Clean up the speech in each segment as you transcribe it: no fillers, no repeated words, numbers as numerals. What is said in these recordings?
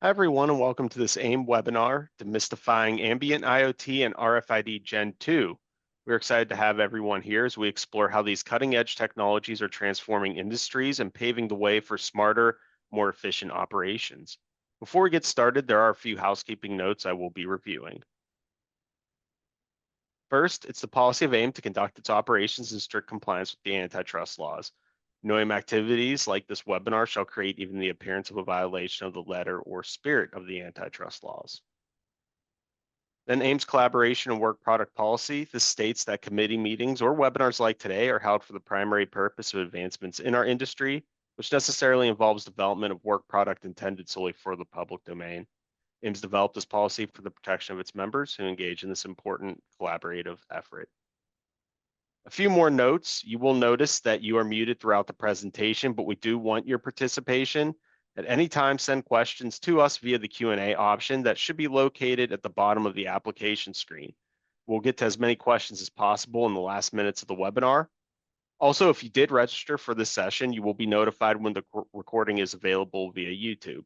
Hi, everyone, and welcome to this AIM webinar, Demystifying Ambient IoT and RFID Gen 2. We're excited to have everyone here as we explore how these cutting-edge technologies are transforming industries and paving the way for smarter, more efficient operations. Before we get started, there are a few housekeeping notes I will be reviewing. First, it's the policy of AIM to conduct its operations in strict compliance with the antitrust laws. No AIM activities like this webinar shall create even the appearance of a violation of the letter or spirit of the antitrust laws. Then AIM's collaboration and work product policy. This states that committee meetings or webinars like today are held for the primary purpose of advancements in our industry, which necessarily involves development of work product intended solely for the public domain. AIM's developed this policy for the protection of its members who engage in this important collaborative effort. A few more notes. You will notice that you are muted throughout the presentation, but we do want your participation. At any time, send questions to us via the Q&A option that should be located at the bottom of the application screen. We'll get to as many questions as possible in the last minutes of the webinar. Also, if you did register for this session, you will be notified when the recording is available via YouTube.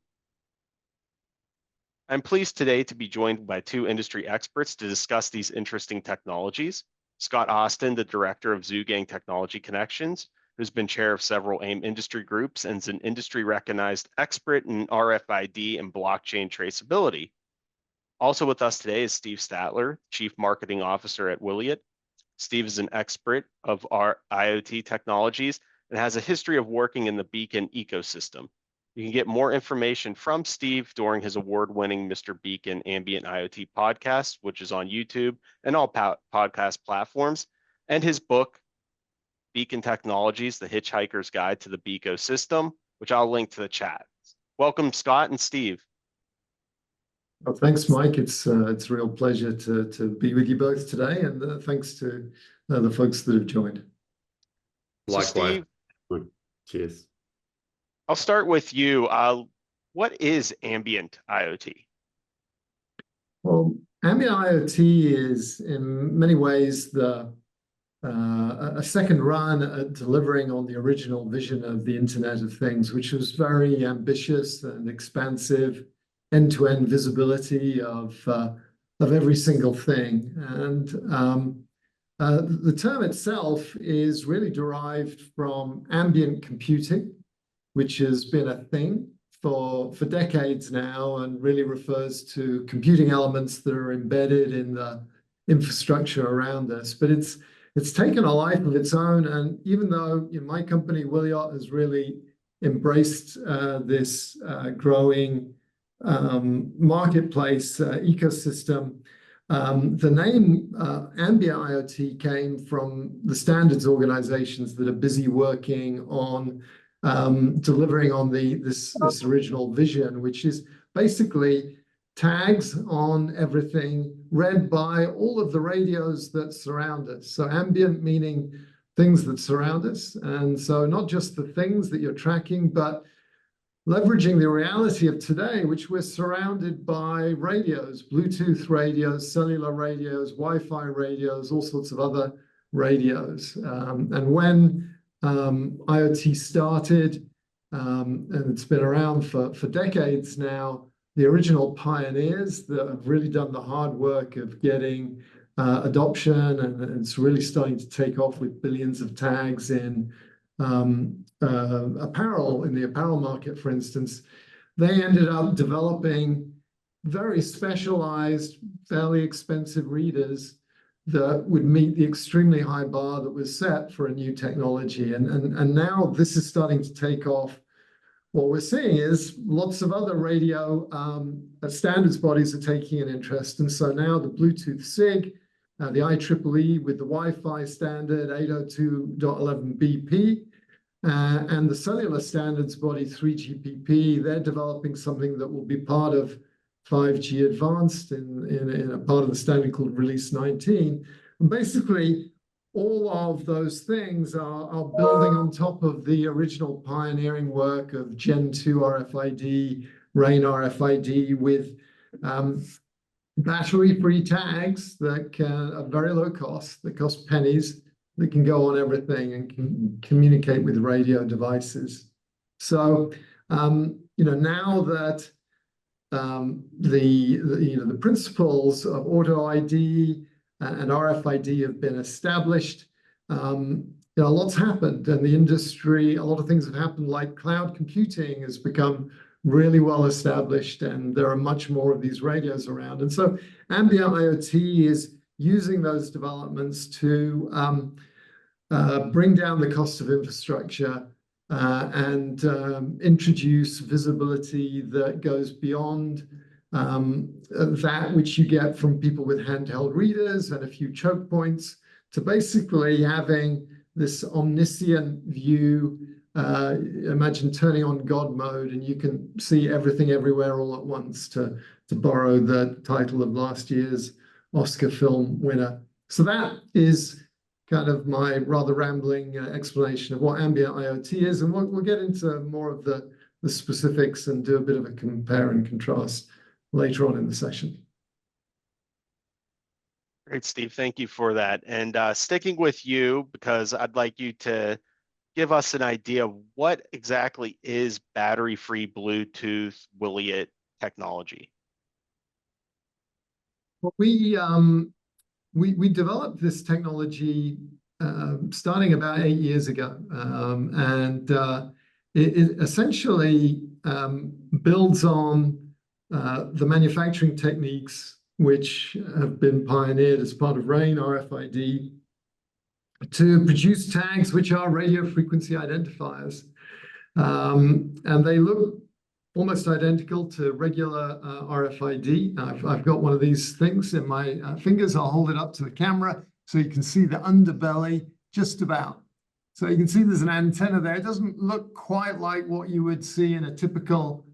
I'm pleased today to be joined by two industry experts to discuss these interesting technologies. Scott Austin, the director of Zugang Technology Connections, who's been chair of several AIM industry groups and is an industry recognized expert in RFID and blockchain traceability. Also with us today is Steve Statler, Chief Marketing Officer at Wiliot. Steve is an expert of our IoT technologies and has a history of working in the Beacon ecosystem. You can get more information from Steve during his award-winning Mr. Beacon Ambient IoT podcast, which is on YouTube and all podcast platforms, and his book, Beacon Technologies, The Hitchhiker's Guide to the Beacosystem, which I'll link to the chat. Welcome, Scott and Steve. Well, thanks, Mike. It's a real pleasure to be with you both today, and thanks to the folks that have joined. Likewise. So Steve, good. Cheers. I'll start with you. What is Ambient IoT? Well, Ambient IoT is in many ways a second run at delivering on the original vision of the Internet of Things, which was very ambitious and expansive, end-to-end visibility of every single thing. And the term itself is really derived from ambient computing, which has been a thing for decades now and really refers to computing elements that are embedded in the infrastructure around us. But it's taken a life of its own. And even though my company, Wiliot, has really embraced this growing marketplace ecosystem, the name Ambient IoT came from the standards organizations that are busy working on delivering on this original vision, which is basically tags on everything read by all of the radios that surround us. So ambient meaning things that surround us. And so not just the things that you're tracking, but leveraging the reality of today, which we're surrounded by radios, Bluetooth radios, cellular radios, Wi-Fi radios, all sorts of other radios. And when IoT started, and it's been around for decades now, the original pioneers that have really done the hard work of getting adoption, and it's really starting to take off with billions of tags in apparel, in the apparel market, for instance. They ended up developing very specialized, fairly expensive readers that would meet the extremely high bar that was set for a new technology. And now this is starting to take off. What we're seeing is lots of other radio standards bodies are taking an interest. And so now the Bluetooth SIG, the IEEE with the Wi-Fi standard 802.11bp, and the cellular standards body 3GPP, they're developing something that will be part of 5G Advanced in a part of the standard called Release 19. And basically, all of those things are building on top of the original pioneering work of Gen 2 RFID, RAIN RFID, with battery-free tags that are very low cost, that cost pennies, that can go on everything and can communicate with radio devices. So, now that the principles of auto ID and RFID have been established. A lot's happened in the industry. A lot of things have happened, like cloud computing has become really well established, and there are much more of these radios around. And so Ambient IoT is using those developments to bring down the cost of infrastructure and introduce visibility that goes beyond that which you get from people with handheld readers and a few choke points, to basically having this omniscient view. Imagine turning on God mode and you can see everything everywhere all at once, to borrow the title of last year's Oscar film winner. So that is kind of my rather rambling explanation of what Ambient IoT is, and we'll get into more of the specifics and do a bit of a compare and contrast later on in the session. Great, Steve. Thank you for that. And sticking with you, because I'd like you to give us an idea of what exactly is battery-free Bluetooth Wiliot technology. Well, we developed this technology starting about 8 years ago, and it essentially builds on the manufacturing techniques which have been pioneered as part of RAIN RFID to produce tags which are radio frequency identifiers. And they look almost identical to regular RFID. I've got one of these things in my fingers. I'll hold it up to the camera so you can see the underbelly just about. So you can see there's an antenna there. It doesn't look quite like what you would see in a typical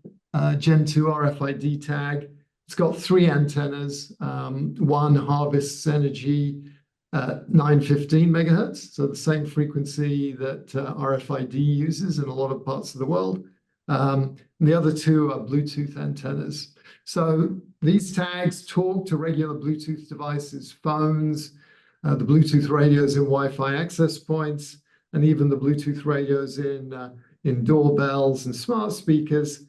Gen 2 RFID tag. It's got 3 antennas. One harvests energy at 915 megahertz, so the same frequency that RFID uses in a lot of parts of the world. And the other 2 are Bluetooth antennas. So these tags talk to regular Bluetooth devices, phones, the Bluetooth radios in Wi-Fi access points, and even the Bluetooth radios in doorbells and smart speakers.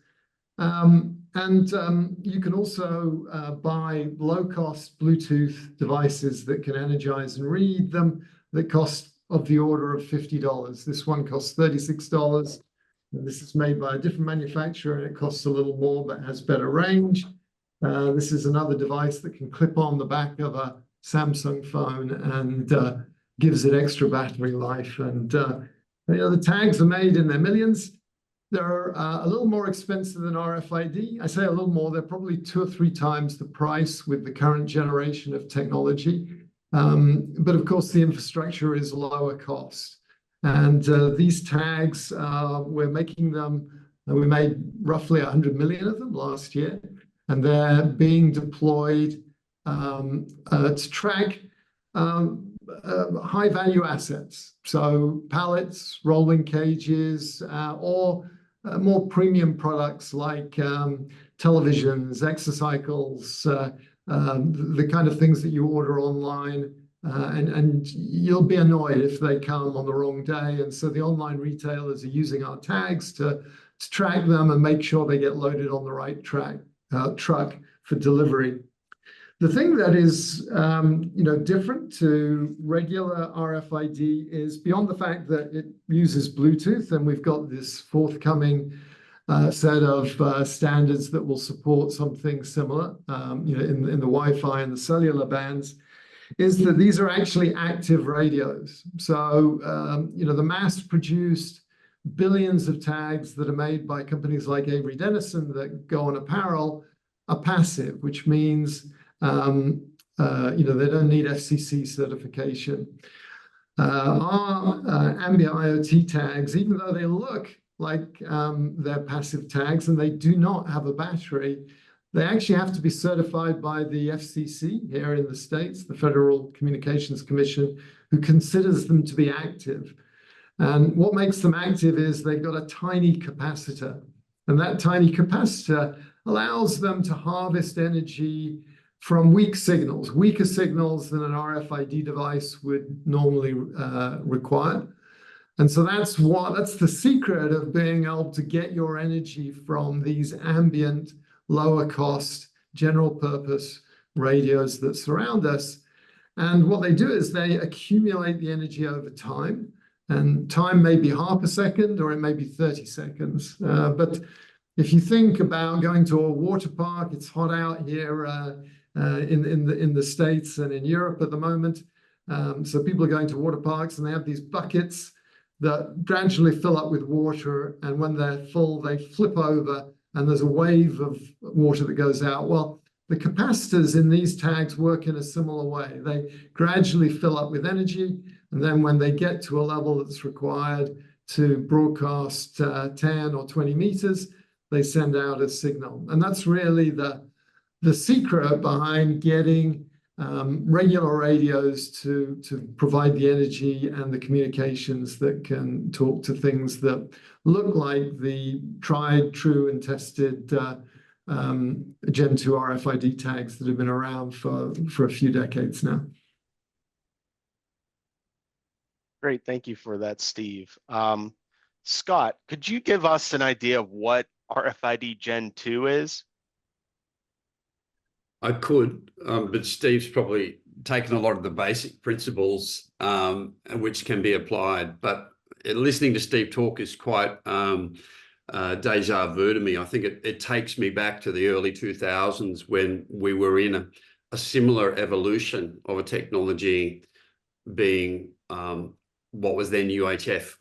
You can also buy low-cost Bluetooth devices that can energize and read them that cost of the order of $50. This one costs $36. And this is made by a different manufacturer, and it costs a little more but has better range. This is another device that can clip on the back of a Samsung phone and gives it extra battery life. And the tags are made in their millions. They're a little more expensive than RFID. I say a little more. They're probably 2 or 3 times the price with the current generation of technology. But of course, the infrastructure is lower cost. And these tags, we're making them, we made roughly 100 million of them last year. And they're being deployed to track high-value assets. So pallets, rolling cages, or more premium products like televisions, exercycles, the kind of things that you order online. And you'll be annoyed if they come on the wrong day. And so the online retailers are using our tags to track them and make sure they get loaded on the right truck for delivery. The thing that is different to regular RFID is beyond the fact that it uses Bluetooth, and we've got this forthcoming set of standards that will support something similar in the Wi-Fi and the cellular bands, is that these are actually active radios. So the mass-produced billions of tags that are made by companies like Avery Dennison that go on apparel are passive, which means they don't need FCC certification. Our Ambient IoT tags, even though they look like they're passive tags and they do not have a battery, they actually have to be certified by the FCC here in the States, the Federal Communications Commission, who considers them to be active. And what makes them active is they've got a tiny capacitor. And that tiny capacitor allows them to harvest energy from weak signals, weaker signals than an RFID device would normally require. And so that's the secret of being able to get your energy from these ambient lower cost, general purpose radios that surround us. And what they do is they accumulate the energy over time. And time may be half a second or it may be 30 seconds. But if you think about going to a water park, it's hot out here in the States and in Europe at the moment. So people are going to water parks and they have these buckets that gradually fill up with water. And when they're full, they flip over and there's a wave of water that goes out. Well, the capacitors in these tags work in a similar way. They gradually fill up with energy. And then when they get to a level that's required to broadcast 10 or 20 meters, they send out a signal. And that's really the secret behind getting regular radios to provide the energy and the communications that can talk to things that look like the tried, true, and tested Gen 2 RFID tags that have been around for a few decades now. Great, thank you for that, Steve. Scott, could you give us an idea of what RFID Gen 2 is? I could, but Steve's probably taken a lot of the basic principles which can be applied. But listening to Steve talk is quite deja vu to me. I think it takes me back to the early 2000s when we were in a similar evolution of a technology being what was then UHF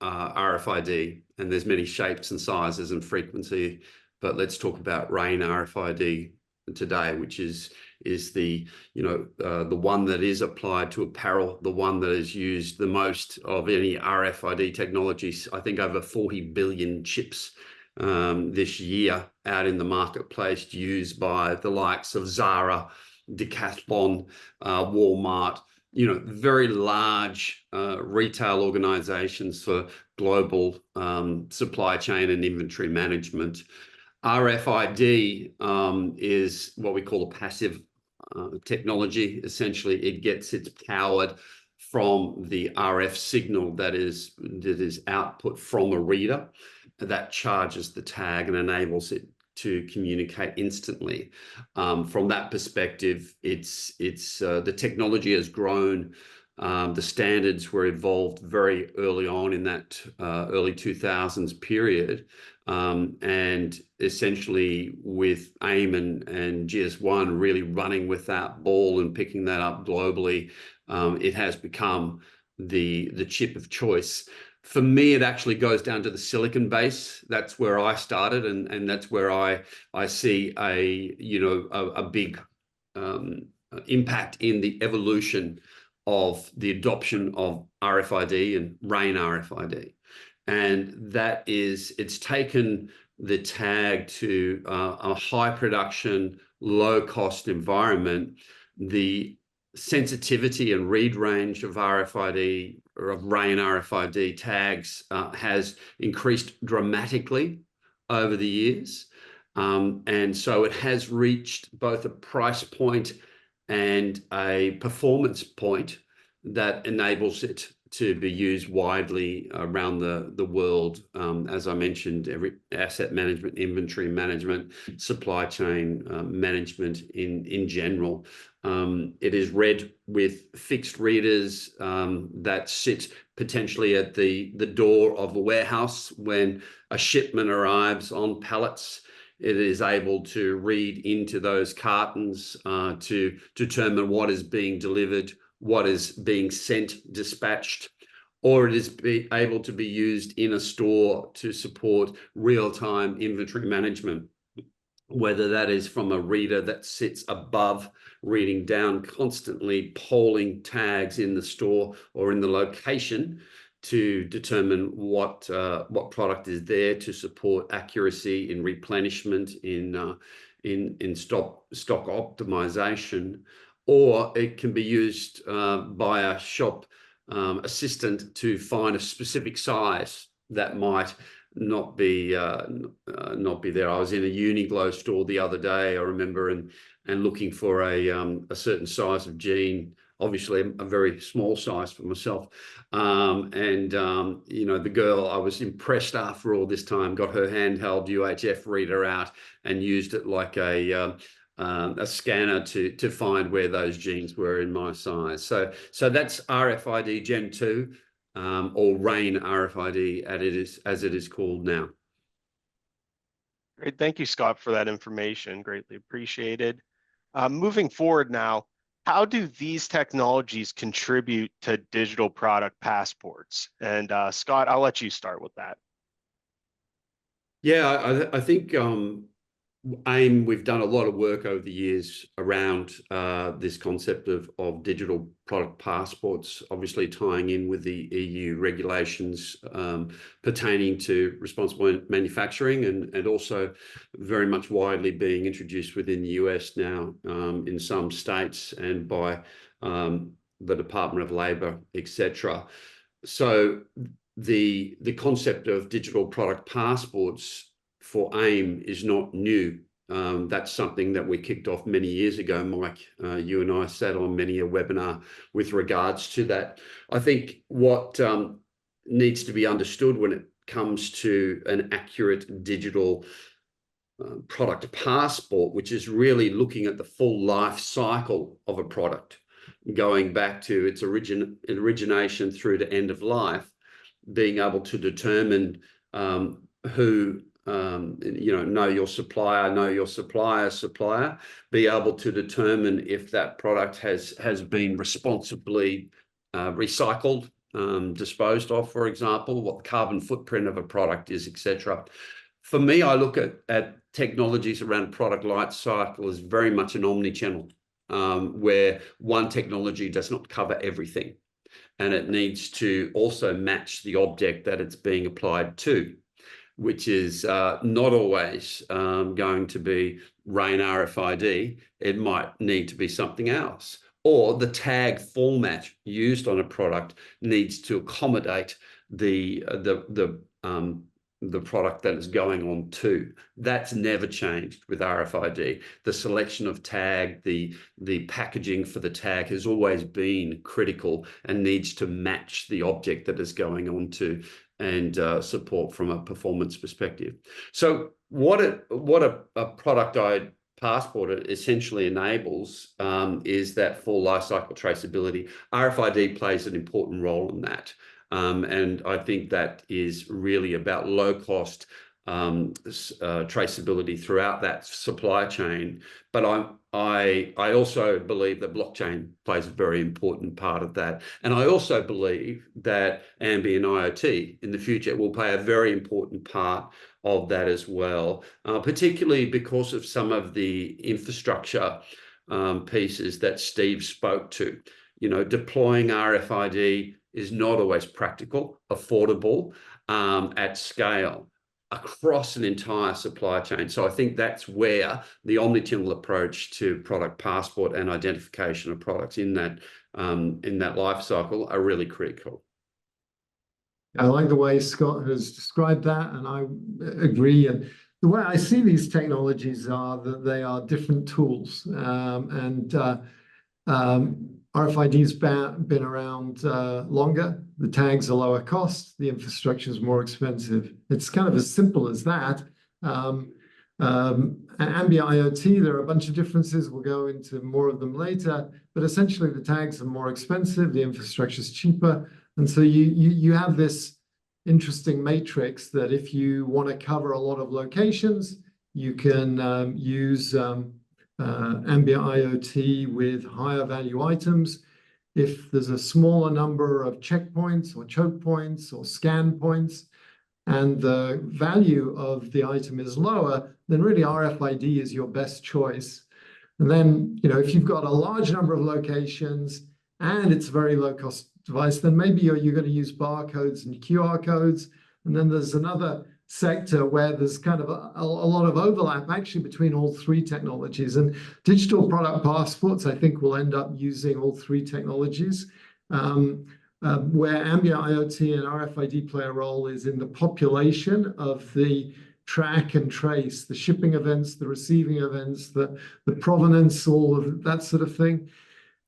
RFID. And there's many shapes and sizes and frequency, but let's talk about RAIN RFID today, which is the the one that is applied to apparel, the one that is used the most of any RFID technologies. I think over 40 billion chips this year out in the marketplace, used by the likes of Zara, Decathlon, Walmart, very large retail organizations for global supply chain and inventory management. RFID is what we call a passive technology. Essentially, it gets its powered from the RF signal that is output from a reader that charges the tag and enables it to communicate instantly. From that perspective, the technology has grown. The standards were evolved very early on in that early 2000s period. And essentially with AIM and GS1 really running with that ball and picking that up globally, it has become the chip of choice. For me, it actually goes down to the silicon base. That's where I started, and that's where I see a big impact in the evolution of the adoption of RFID and RAIN RFID. And that is, it's taken the tag to a high production, low cost environment. The sensitivity and read range of RFID or of RAIN RFID tags has increased dramatically over the years. And so it has reached both a price point and a performance point that enables it to be used widely around the world. As I mentioned, every asset management, inventory management, supply chain management in general. It is read with fixed readers that sit potentially at the door of a warehouse when a shipment arrives on pallets. It is able to read into those cartons to determine what is being delivered, what is being sent, dispatched, or it is able to be used in a store to support real-time inventory management, whether that is from a reader that sits above, reading down constantly, polling tags in the store or in the location to determine what product is there to support accuracy in replenishment, in stock optimization. Or it can be used by a shop assistant to find a specific size that might not be there. I was in a Uniqlo store the other day, I remember, and looking for a certain size of jean obviously a very small size for myself. You know, the girl, I was impressed after all this time, got her handheld UHF reader out and used it like a scanner to find where those genes were in my size. So that's RFID Gen 2, or RAIN RFID as it is called now. Great. Thank you, Scott, for that information. Greatly appreciated. Moving forward now, how do these technologies contribute to digital product passports? And Scott, I'll let you start with that. Yeah, I think AIM, we've done a lot of work over the years around this concept of digital product passports, obviously tying in with the EU regulations pertaining to responsible manufacturing, and also very much widely being introduced within the US now in some states and by the Department of Labor, etc. So the concept of digital product passports for AIM is not new. That's something that we kicked off many years ago. Mike, you and I sat on many a webinar with regards to that. I think what needs to be understood when it comes to an accurate digital product passport, which is really looking at the full life cycle of a product, going back to its origination through to end of life, being able to determine who, you know your supplier, know your supplier's supplier, be able to determine if that product has been responsibly recycled, disposed of, for example, what the carbon footprint of a product is, etc. For me, I look at technologies around product life cycle as very much an omni-channel, where one technology does not cover everything, and it needs to also match the object that it's being applied to, which is not always going to be RAIN RFID. It might need to be something else. Or the tag format used on a product needs to accommodate the product that is going on to. That's never changed with RFID. The selection of tag, the packaging for the tag has always been critical and needs to match the object that is going on to, and support from a performance perspective. So what a product passport essentially enables is that full lifecycle traceability. RFID plays an important role in that. And I think that is really about low cost traceability throughout that supply chain. But I also believe that blockchain plays a very important part of that. And I also believe that Ambient IoT in the future will play a very important part of that as well, particularly because of some of the infrastructure pieces that Steve spoke to. You know, deploying RFID is not always practical, affordable, at scale across an entire supply chain. So I think that's where the omnichannel approach to product passport and identification of products in that life cycle are really critical. I like the way Scott has described that, and I agree. And the way I see these technologies are that they are different tools. RFID's been around longer. The tags are lower cost. The infrastructure is more expensive. It's kind of as simple as that. Ambient IoT, there are a bunch of differences. We'll go into more of them later. But essentially, the tags are more expensive. The infrastructure is cheaper. And so you have this interesting matrix that if you want to cover a lot of locations, you can use Ambient IoT with higher value items. If there's a smaller number of checkpoints or choke points or scan points, and the value of the item is lower, then really RFID is your best choice. And then, you know, if you've got a large number of locations and it's a very low cost device, then maybe you're going to use barcodes and QR codes. And then there's another sector where there's kind of a lot of overlap actually between all three technologies. And digital product passports, I think, will end up using all three technologies. Where Ambient IoT and RFID play a role is in the population of the track and trace, the shipping events, the receiving events, the provenance, all of that sort of thing.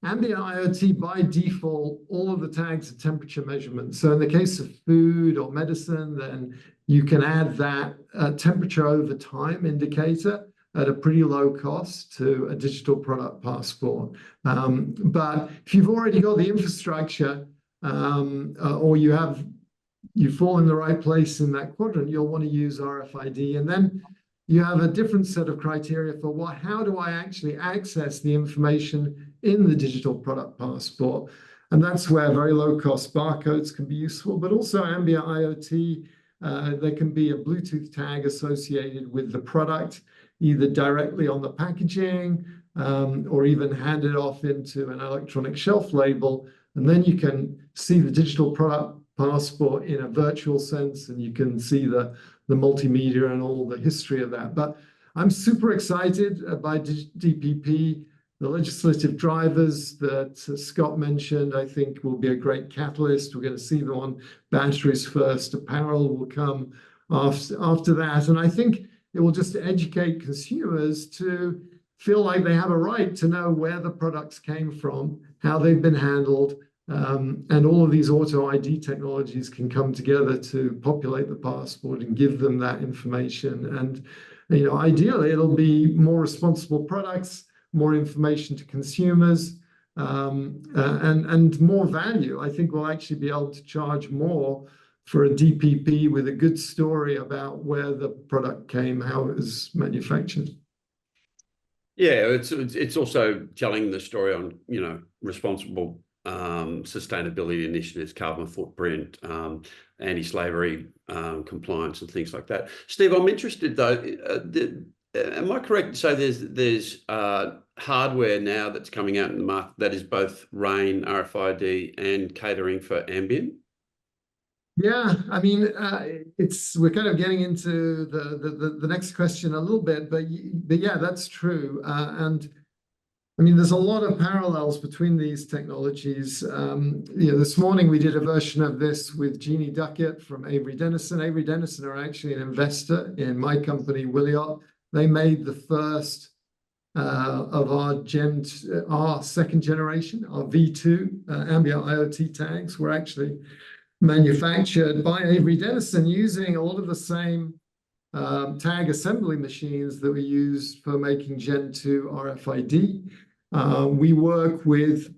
Ambient IoT, by default, all of the tags are temperature measurements. So in the case of food or medicine, then you can add that temperature over time indicator at a pretty low cost to a digital product passport. But if you've already got the infrastructure, or you fall in the right place in that quadrant, you'll want to use RFID. And then you have a different set of criteria for how do I actually access the information in the digital product passport? And that's where very low-cost barcodes can be useful, but also Ambient IoT. There can be a Bluetooth tag associated with the product, either directly on the packaging or even handed off into an electronic shelf label. And then you can see the digital product passport in a virtual sense, and you can see the multimedia and all the history of that. But I'm super excited by DPP. The legislative drivers that Scott mentioned, I think, will be a great catalyst. We're going to see them on batteries first. Apparel will come after that. And I think it will just educate consumers to feel like they have a right to know where the products came from, how they've been handled, and all of these auto ID technologies can come together to populate the passport and give them that information. And, ideally, it'll be more responsible products, more information to consumers, and more value. I think we'll actually be able to charge more for a DPP with a good story about where the product came, how it was manufactured. Yeah, it's also telling the story on, responsible sustainability initiatives, carbon footprint, anti-slavery compliance, and things like that. Steve, I'm interested though. Am I correct to say there's hardware now that's coming out in the market that is both RAIN, RFID, and catering for ambient? Yeah, I mean, we're kind of getting into the next question a little bit, but yeah, that's true. And I mean, there's a lot of parallels between these technologies. This morning we did a version of this with Jeannie Duckett from Avery Dennison. Avery Dennison are actually an investor in my company, Wiliot. They made the first of our second generation, our V2 Ambient IoT tags were actually manufactured by Avery Dennison using a lot of the same tag assembly machines that we used for making Gen 2 RFID. We work with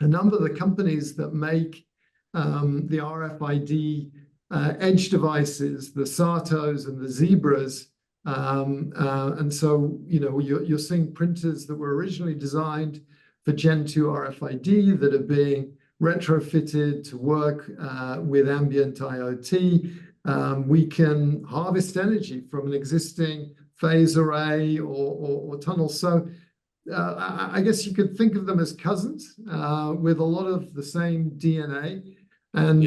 a number of the companies that make the RFID edge devices, the SATOs and the Zebras. And so, you're seeing printers that were originally designed for Gen 2 RFID that are being retrofitted to work with Ambient IoT. We can harvest energy from an existing phase array or tunnel. So I guess you could think of them as cousins with a lot of the same DNA. And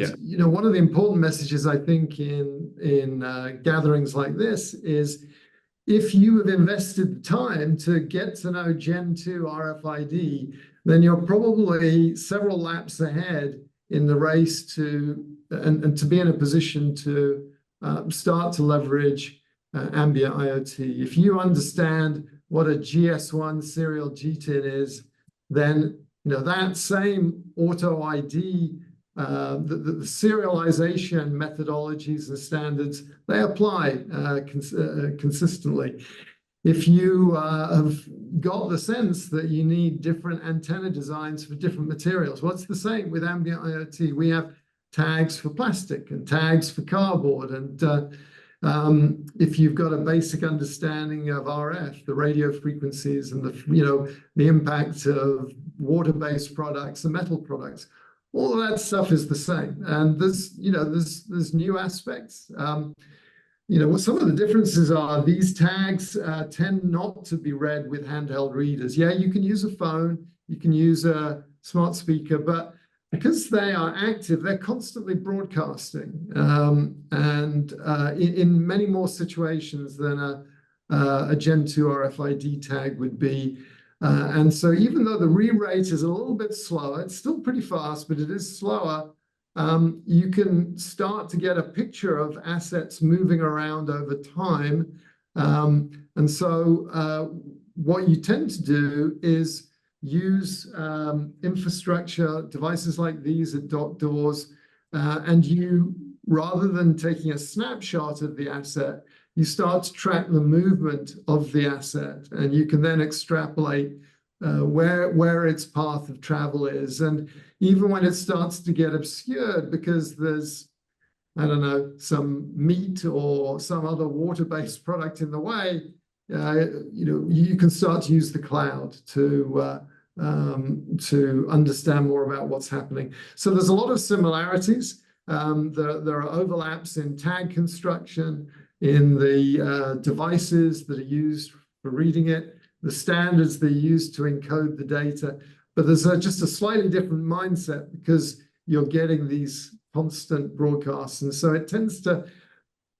one of the important messages I think in gatherings like this is if you have invested the time to get to know Gen 2 RFID, then you're probably several laps ahead in the race to be in a position to start to leverage Ambient IoT. If you understand what a GS1 serial GTIN is, then that same auto ID, the serialization methodologies and standards, they apply consistently. If you have got the sense that you need different antenna designs for different materials, well, it's the same with Ambient IoT. We have tags for plastic and tags for cardboard. And if you've got a basic understanding of RF, the radio frequencies and the impact of water-based products and metal products, all of that stuff is the same. And there's new aspects. What some of the differences are, these tags tend not to be read with handheld readers. Yeah, you can use a phone, you can use a smart speaker, but because they are active, they're constantly broadcasting, and in many more situations than a Gen 2 RFID tag would be. And so even though the re-rate is a little bit slower, it's still pretty fast, but it is slower. You can start to get a picture of assets moving around over time. And so what you tend to do is use infrastructure, devices like these at dock doors, and you, rather than taking a snapshot of the asset, you start to track the movement of the asset, and you can then extrapolate where its path of travel is. And even when it starts to get obscured because there's, I don't know, some meat or some other water-based product in the way, you can start to use the cloud to understand more about what's happening. So there's a lot of similarities. There are overlaps in tag construction, in the devices that are used for reading it, the standards they use to encode the data. But there's just a slightly different mindset because you're getting these constant broadcasts. And so it tends to,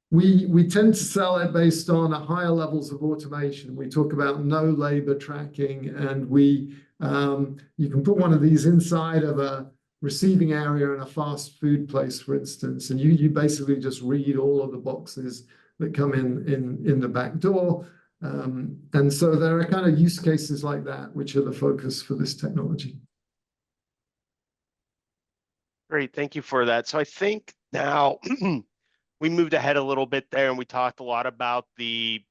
we tend to sell it based on a higher levels of automation. We talk about no labor tracking, and you can put one of these inside of a receiving area in a fast food place, for instance, and you basically just read all of the boxes that come in the back door. And so there are kind of use cases like that, which are the focus for this technology. Great, thank you for that. So I think now we moved ahead a little bit there, and we talked a lot about the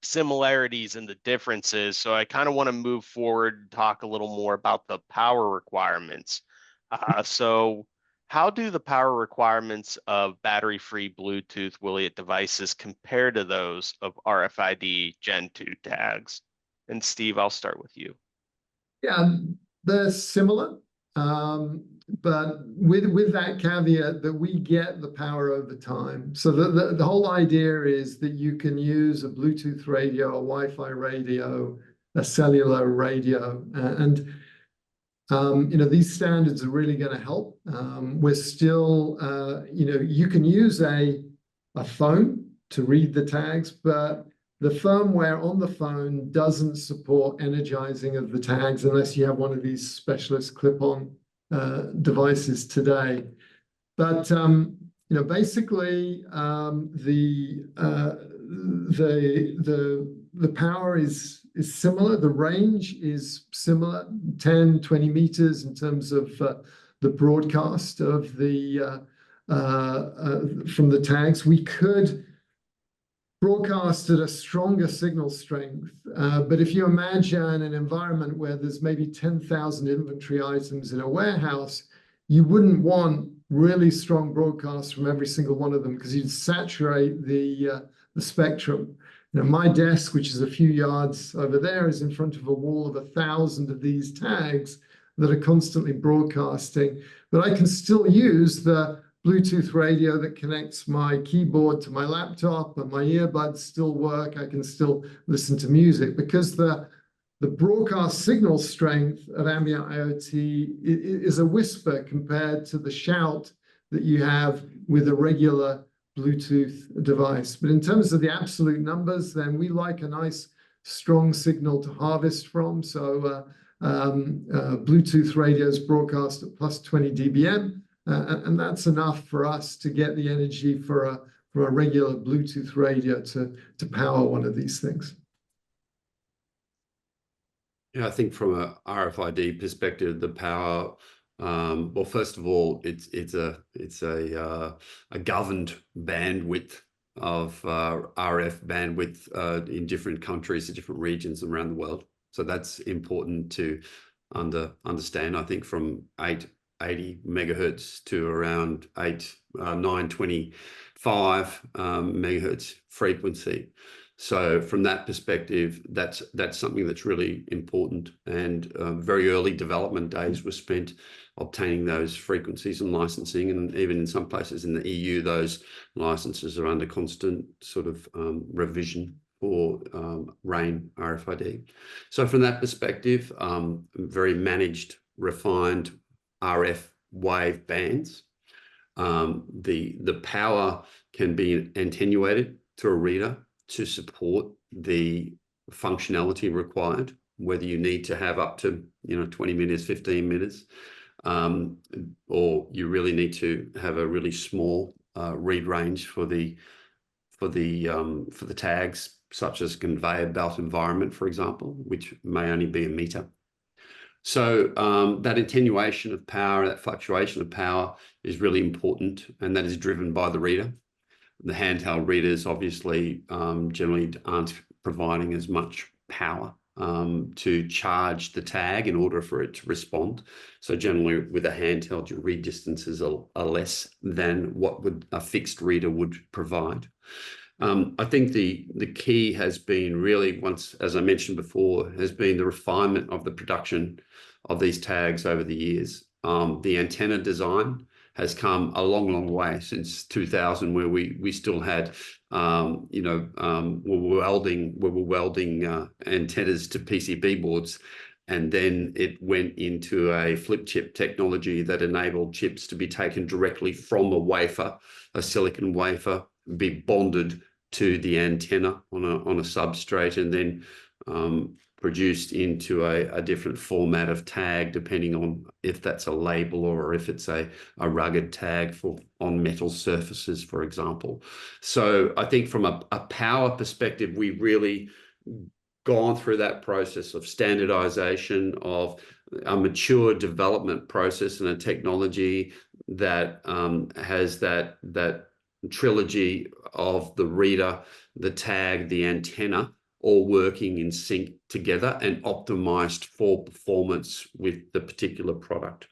similarities and the differences. So I kind of want to move forward and talk a little more about the power requirements. So how do the power requirements of battery-free Bluetooth Wiliot devices compare to those of RFID Gen 2 tags? And Steve, I'll start with you. Yeah, they're similar, but with that caveat that we get the power over time. So the whole idea is that you can use a Bluetooth radio, a Wi-Fi radio, a cellular radio, and these standards are really going to help. We're still, you can use a phone to read the tags, but the firmware on the phone doesn't support energizing of the tags unless you have one of these specialist clip-on devices today. But basically, the power is similar. The range is similar, 10, 20 meters in terms of the broadcast of the from the tags. We could broadcast at a stronger signal strength, but if you imagine an environment where there's maybe 10,000 inventory items in a warehouse, you wouldn't want really strong broadcasts from every single one of them because you'd saturate the spectrum. My desk, which is a few yards over there, is in front of a wall of 1,000 of these tags that are constantly broadcasting. But I can still use the Bluetooth radio that connects my keyboard to my laptop, and my earbuds still work. I can still listen to music because the broadcast signal strength of Ambient IoT is a whisper compared to the shout that you have with a regular Bluetooth device. But in terms of the absolute numbers, then we like a nice strong signal to harvest from. So Bluetooth radios broadcast at plus 20 dBm, and that's enough for us to get the energy for a regular Bluetooth radio to power one of these things. Yeah, I think from a RFID perspective, the power, well, first of all, it's a governed bandwidth of RF bandwidth in different countries, in different regions around the world. So that's important to understand. I think from 880 megahertz to around 925 megahertz frequency. So from that perspective, that's something that's really important. And very early development days were spent obtaining those frequencies and licensing. And even in some places in the EU, those licenses are under constant sort of revision for RAIN RFID. So from that perspective, very managed, refined RF wave bands. The power can be attenuated to a reader to support the functionality required, whether you need to have up to 20 minutes, 15 minutes, or you really need to have a really small read range for the tags, such as conveyor belt environment, for example, which may only be a meter. So that attenuation of power, that fluctuation of power is really important, and that is driven by the reader. The handheld readers obviously generally aren't providing as much power to charge the tag in order for it to respond. So generally with a handheld, your read distances are less than what a fixed reader would provide. I think the key has been really, once, as I mentioned before, has been the refinement of the production of these tags over the years. The antenna design has come a long way since 2000, where we still had, we were welding antennas to PCB boards. And then it went into a flip chip technology that enabled chips to be taken directly from a wafer, a silicon wafer, be bonded to the antenna on a substrate, and then produced into a different format of tag, depending on if that's a label or if it's a rugged tag on metal surfaces, for example. So I think from a power perspective, we really gone through that process of standardization, of a mature development process and a technology that has that trilogy of the reader, the tag, the antenna, all working in sync together and optimized for performance with the particular product.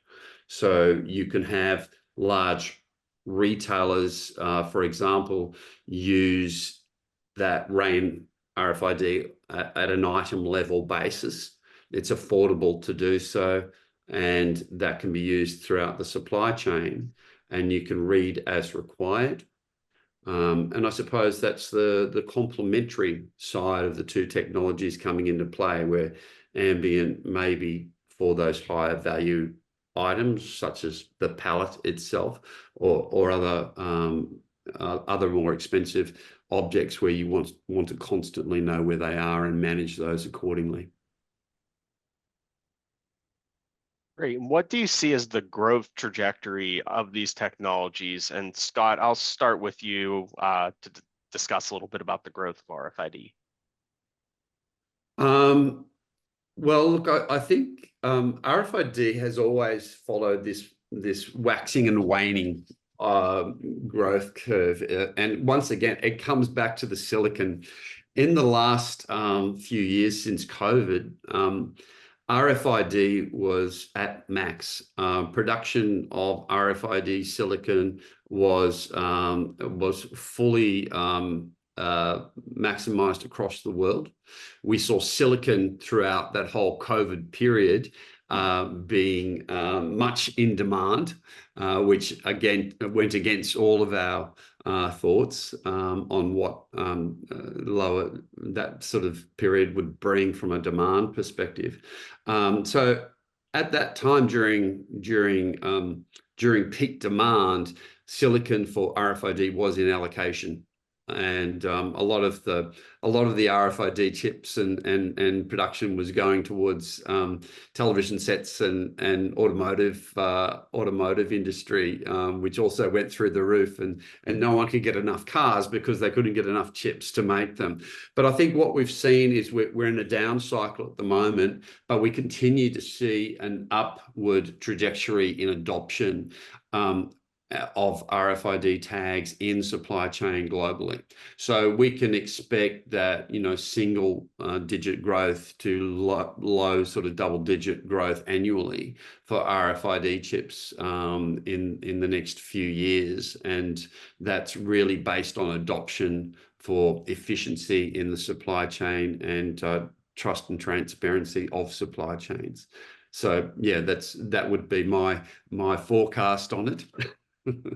So you can have large retailers, for example, use that RAIN RFID at an item level basis. It's affordable to do so, and that can be used throughout the supply chain, and you can read as required. And I suppose that's the complementary side of the two technologies coming into play, where Ambient maybe for those higher value items, such as the pallet itself, or other more expensive objects where you want to constantly know where they are and manage those accordingly. Great. And what do you see as the growth trajectory of these technologies? And Scott, I'll start with you to discuss a little bit about the growth of RFID. Well, look, I think RFID has always followed this waxing and waning growth curve. And once again, it comes back to the silicon. In the last few years since COVID, RFID was at max. Production of RFID silicon was fully maximized across the world. We saw silicon throughout that whole COVID period being much in demand, which again went against all of our thoughts on what lower that sort of period would bring from a demand perspective. So at that time, during peak demand, silicon for RFID was in allocation. And a lot of the RFID chips and production was going towards television sets and automotive industry, which also went through the roof, and no one could get enough cars because they couldn't get enough chips to make them. But I think what we've seen is we're in a down cycle at the moment, but we continue to see an upward trajectory in adoption of RFID tags in supply chain globally. So we can expect that, single digit growth to low sort of double digit growth annually for RFID chips in the next few years. And that's really based on adoption for efficiency in the supply chain and trust and transparency of supply chains. So yeah, that would be my forecast on it. Thank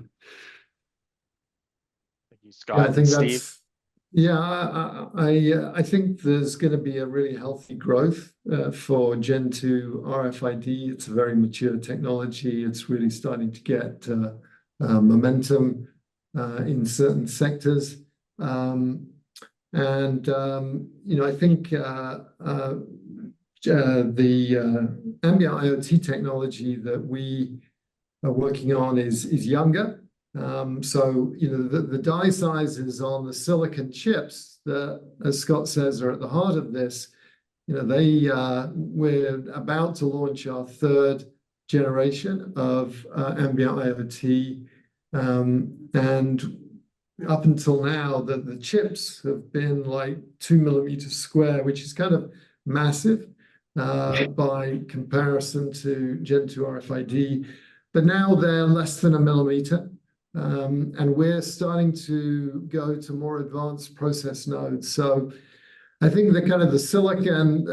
you, Scott. I think Steve? I think there's going to be a really healthy growth for Gen 2 RFID. It's a very mature technology. It's really starting to get momentum in certain sectors. I think the Ambient IoT technology that we are working on is younger. So the die sizes on the silicon chips that, as Scott says, are at the heart of this, we're about to launch our third generation of Ambient IoT, and up until now, the chips have been like 2 millimeters square, which is kind of massive by comparison to Gen 2 RFID. But now they're less than 1 millimeter, and we're starting to go to more advanced process nodes. So I think the silicon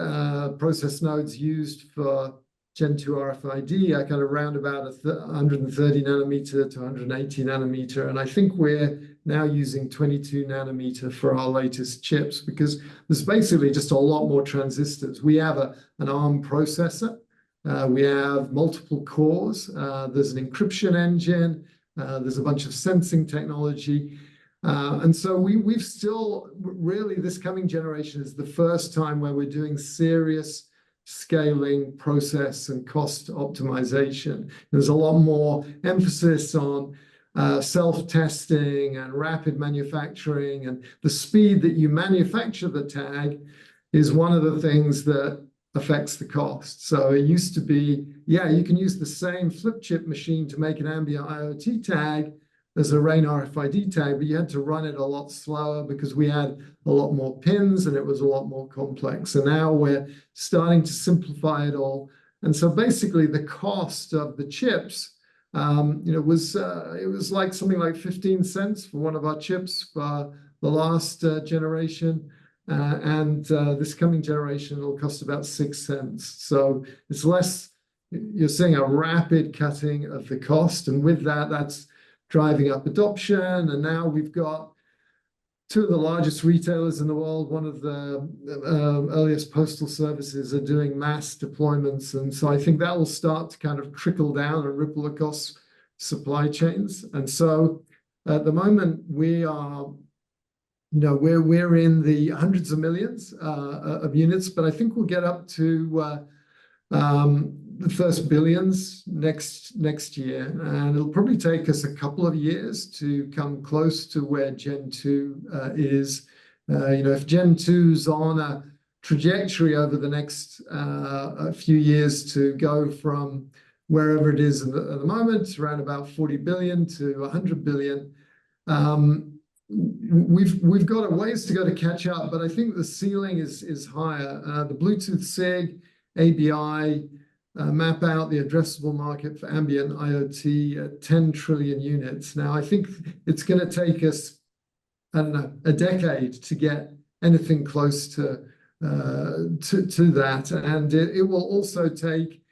process nodes used for Gen 2 RFID are kind of around about 130 nanometer to 180 nanometer. And I think we're now using 22 nanometer for our latest chips because there's basically just a lot more transistors. We have an ARM processor. We have multiple cores. There's an encryption engine. There's a bunch of sensing technology. And so we've still really, this coming generation is the first time where we're doing serious scaling, process, and cost optimization. There's a lot more emphasis on self-testing and rapid manufacturing, and the speed that you manufacture the tag is one of the things that affects the cost. So it used to be, yeah, you can use the same flip chip machine to make an Ambient IoT tag as a RAIN RFID tag, but you had to run it a lot slower because we had a lot more pins and it was a lot more complex. And now we're starting to simplify it all. And so basically the cost of the chips, it was like something like 15 cents for one of our chips for the last generation. And this coming generation will cost about 6 cents. So it's less, you're seeing a rapid cutting of the cost. And with that, that's driving up adoption. And now we've got two of the largest retailers in the world. One of the earliest postal services are doing mass deployments. And so I think that will start to kind of trickle down and ripple across supply chains. And so at the moment, we are, we're in the hundreds of millions of units, but I think we'll get up to the first billions next year. And it'll probably take us a couple of years to come close to where Gen 2 is. If Gen 2's on a trajectory over the next few years to go from wherever it is at the moment, around about 40 billion to 100 billion, we've got a ways to go to catch up, but I think the ceiling is higher. The Bluetooth SIG, ABI, map out the addressable market for Ambient IoT at 10 trillion units. Now, I think it's going to take us, I don't know, a decade to get anything close to that. And it will also take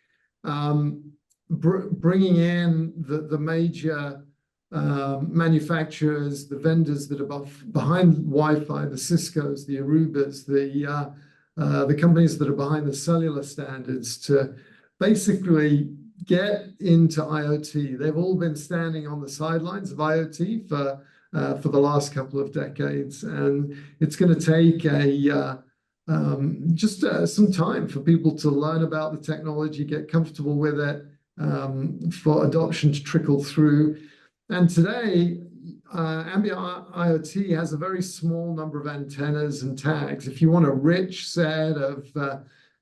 bringing in the major manufacturers, the vendors that are behind Wi-Fi, the Ciscos, the Arubas, the companies that are behind the cellular standards to basically get into IoT. They've all been standing on the sidelines of IoT for the last couple of decades, and it's going to take just some time for people to learn about the technology, get comfortable with it, for adoption to trickle through. And today, Ambient IoT has a very small number of antennas and tags. If you want a rich set of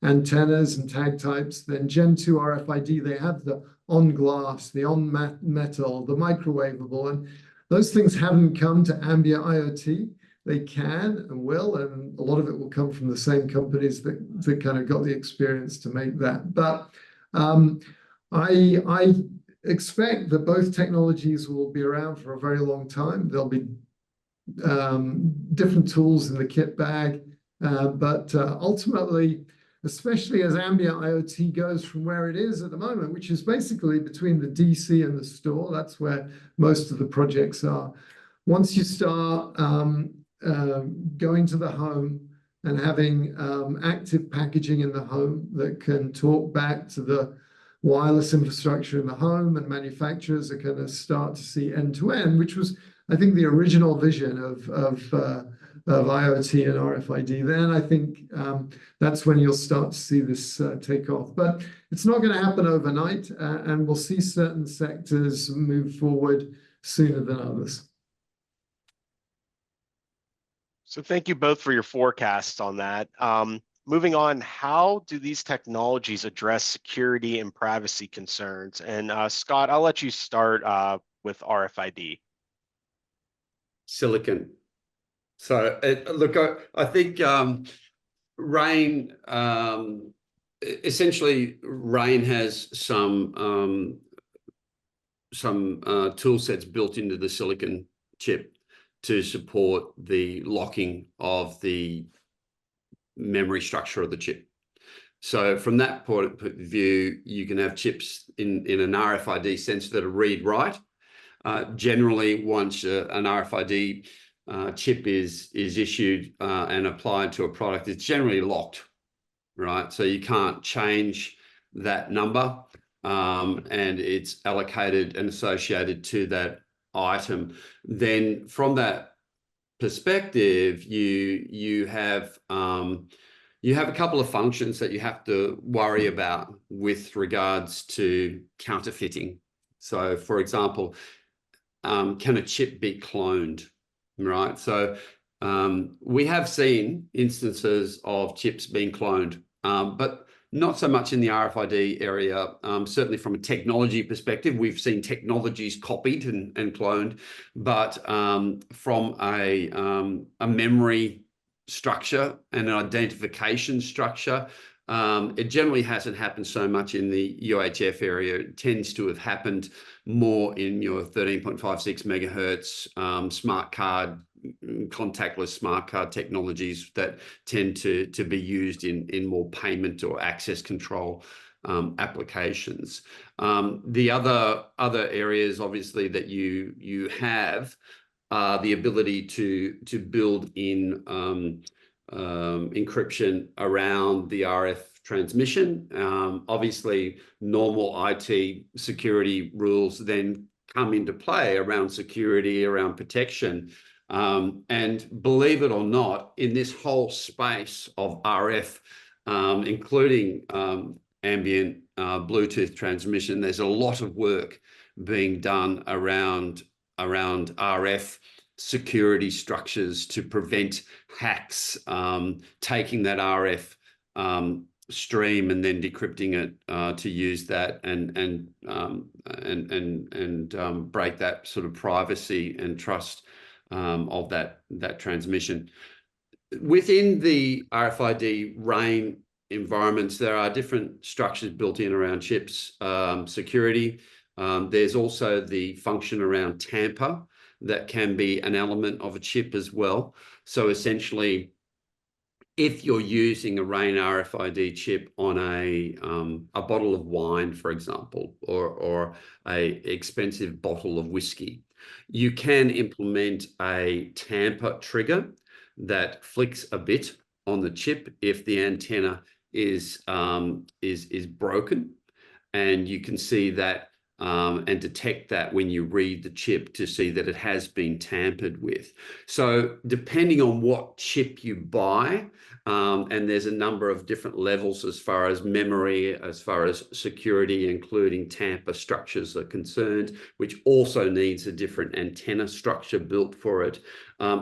antennas and tag types, then Gen 2 RFID, they have the on glass, the on metal, the microwavable, and those things haven't come to Ambient IoT. They can and will, and a lot of it will come from the same companies that kind of got the experience to make that. But I expect that both technologies will be around for a very long time. There'll be different tools in the kit bag, but ultimately, especially as Ambient IoT goes from where it is at the moment, which is basically between the DC and the store, that's where most of the projects are. Once you start going to the home and having active packaging in the home that can talk back to the wireless infrastructure in the home, and manufacturers are going to start to see end-to-end, which was, I think, the original vision of IoT and RFID. Then I think that's when you'll start to see this take off. But it's not going to happen overnight, and we'll see certain sectors move forward sooner than others. So thank you both for your forecasts on that. Moving on, how do these technologies address security and privacy concerns? And Scott, I'll let you start with RFID. Silicon. So look, I think RAIN, essentially RAIN has some tool sets built into the silicon chip to support the locking of the memory structure of the chip. So from that point of view, you can have chips in an RFID sensor that are read-write. Generally, once an RFID chip is issued and applied to a product, it's generally locked, right? So you can't change that number, and it's allocated and associated to that item. Then from that perspective, you have a couple of functions that you have to worry about with regards to counterfeiting. So, for example, can a chip be cloned, right? So we have seen instances of chips being cloned, but not so much in the RFID area. Certainly from a technology perspective, we've seen technologies copied and cloned, but from a memory structure and an identification structure, it generally hasn't happened so much in the UHF area. It tends to have happened more in your 13.56 megahertz smart card, contactless smart card technologies that tend to be used in more payment or access control applications. The other areas, obviously, that you have the ability to build in encryption around the RF transmission. Obviously, normal IT security rules then come into play around security, around protection. And believe it or not, in this whole space of RF, including ambient Bluetooth transmission, there's a lot of work being done around RF security structures to prevent hacks, taking that RF stream and then decrypting it to use that and break that sort of privacy and trust of that transmission. Within the RFID RAIN environments, there are different structures built in around chips security. There's also the function around tamper that can be an element of a chip as well. So essentially, if you're using a RAIN RFID chip on a bottle of wine, for example, or a expensive bottle of whiskey, you can implement a tamper trigger that flicks a bit on the chip if the antenna is broken, and you can see that and detect that when you read the chip to see that it has been tampered with. So depending on what chip you buy, and there's a number of different levels as far as memory, as far as security, including tamper structures are concerned, which also needs a different antenna structure built for it.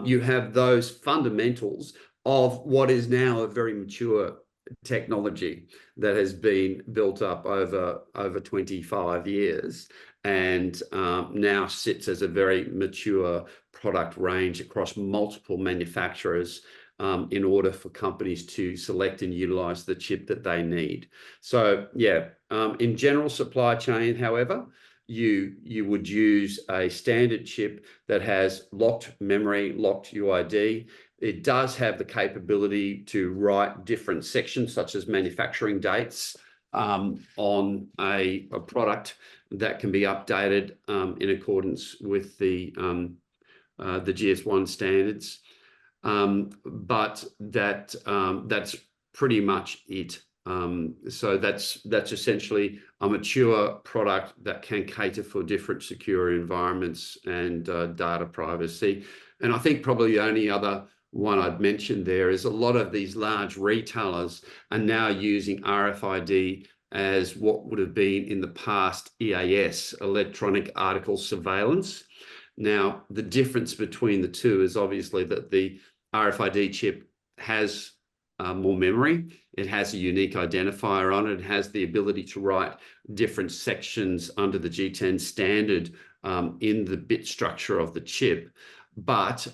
You have those fundamentals of what is now a very mature technology that has been built up over 25 years and now sits as a very mature product range across multiple manufacturers in order for companies to select and utilize the chip that they need. So yeah, in general supply chain, however, you would use a standard chip that has locked memory, locked UID. It does have the capability to write different sections, such as manufacturing dates, on a product that can be updated in accordance with the GS1 standards. But that's pretty much it. So that's essentially a mature product that can cater for different secure environments and data privacy. And I think probably the only other one I'd mention there is a lot of these large retailers are now using RFID as what would have been in the past EAS, electronic article surveillance. Now, the difference between the two is obviously that the RFID chip has more memory. It has a unique identifier on it. It has the ability to write different sections under the G10 standard in the bit structure of the chip. But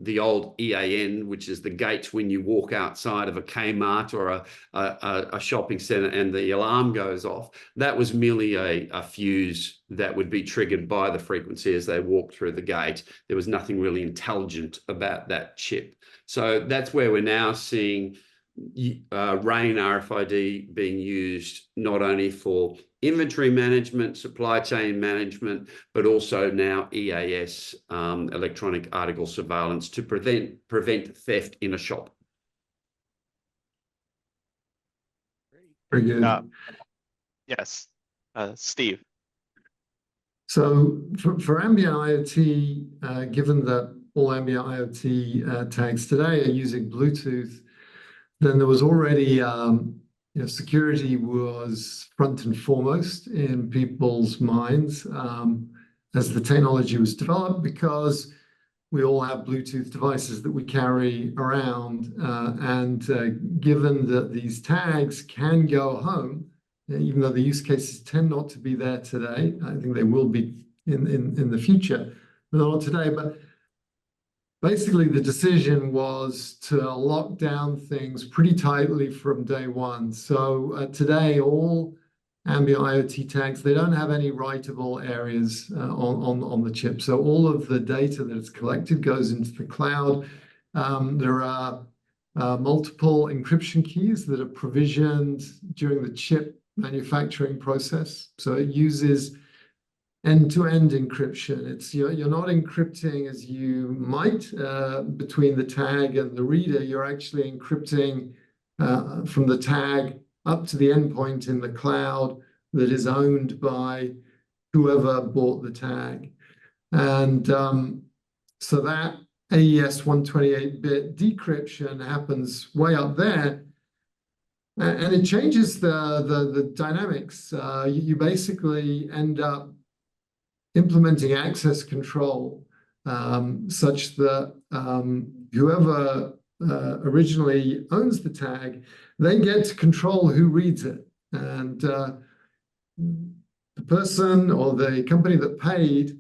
the old EAN, which is the gate when you walk outside of a Kmart or a shopping center and the alarm goes off, that was merely a fuse that would be triggered by the frequency as they walk through the gate. There was nothing really intelligent about that chip. So that's where we're now seeing RAIN RFID being used not only for inventory management, supply chain management, but also now EAS, electronic article surveillance, to prevent theft in a shop. Very good. Yes, Steve. So for Ambient IoT, given that all Ambient IoT tags today are using Bluetooth, then there was already, security was front and foremost in people's minds as the technology was developed, because we all have Bluetooth devices that we carry around. And given that these tags can go home, even though the use cases tend not to be there today, I think they will be in the future, but not today. But basically, the decision was to lock down things pretty tightly from day one. So today, all Ambient IoT tags, they don't have any writable areas on the chip. So all of the data that is collected goes into the cloud. There are multiple encryption keys that are provisioned during the chip manufacturing process. So it uses end-to-end encryption. It's you're not encrypting as you might between the tag and the reader. You're actually encrypting from the tag up to the endpoint in the cloud that is owned by whoever bought the tag. And so that AES 128-bit decryption happens way up there. And it changes the dynamics. You basically end up implementing access control such that whoever originally owns the tag, they get to control who reads it. And the person or the company that paid